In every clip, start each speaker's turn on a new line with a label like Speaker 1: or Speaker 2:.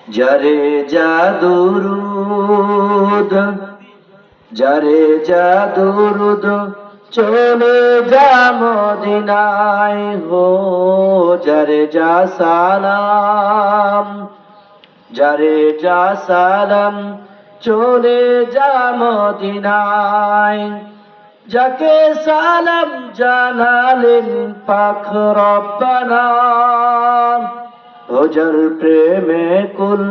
Speaker 1: যারে জাদুরুদ যারে জাদুরুদ চলে যা মদিনায় হো যারে যা সালাম যারে যা সালাম চলে যা মদিনায় যাকে সালাম জানালেন পাক রব্বানা ও যার প্রেমে কুল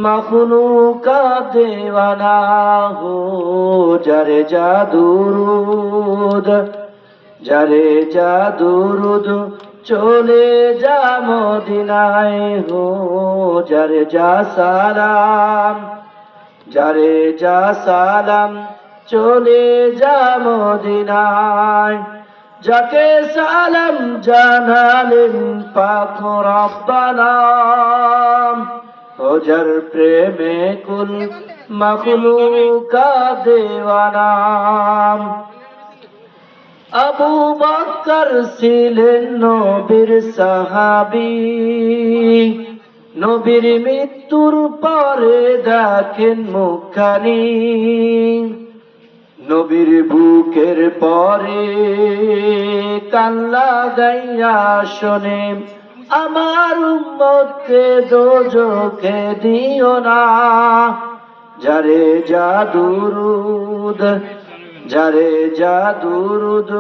Speaker 1: মখলুকাত দেওয়ানা হো যারে জাদুরুদ যারে জাদুরুদ চলে যা মদিনায় হো যারে যা সালাম যারে যা সালাম চলে যা মদিনায় যাকে সালাম জানালেন পাক রব্বানা ও যার প্রেমে কুল মখলুকাত দেওয়ানা আবু বকর ছিলেন নবীর সাহাবী নবীর মৃত্যুর পরে দেখেন মুখখানি নবীর বুকের পরে কান্না গাইয়া শোনে আমার উম্মতকে দোজখে দিও না যারে জাদুরুদ যারে জাদুরুদ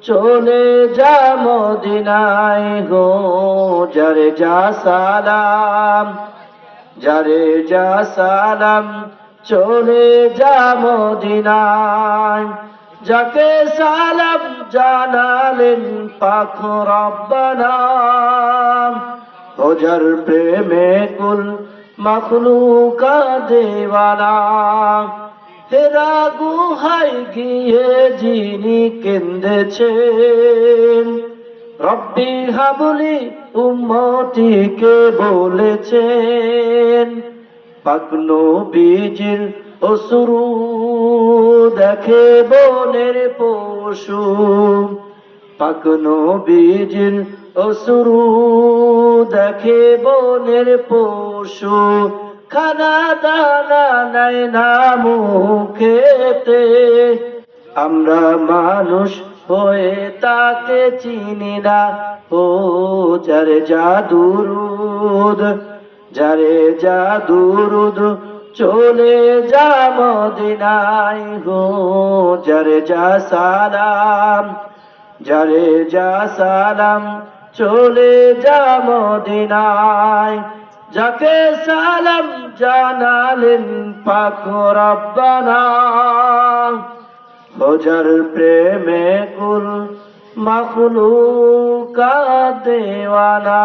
Speaker 1: চলে যা মদিনায় গো যারে যা সালাম যারে যা সালাম চলে যা মদিনায় যাকে সালাম জানালেন পাক রব্বানা ও যার প্রেমে কুল মখলুকাত দেওয়ানা হেরা গুহায় গিয়ে যিনি কেঁদেছেন রব্বি হাবলি উম্মতিকে বলেছেন পাক নবীজির অশ্রু দেখে বনের পশু পাক নবীজির অশ্রু দেখে বনের পশু খানা দানা নাই না মুখেতে আমরা মানুষ হয়ে তাকে চিনি না ও যারে জাদুরুদ যারে জাদুরুদ চলে যা মদিনায় গো যারে যা সালাম যারে যা সালাম চলে যা মদিনায় যাকে সালাম জানালেন পাক রব্বানা ও যার প্রেমে কুল মখলুকাত দেওয়ানা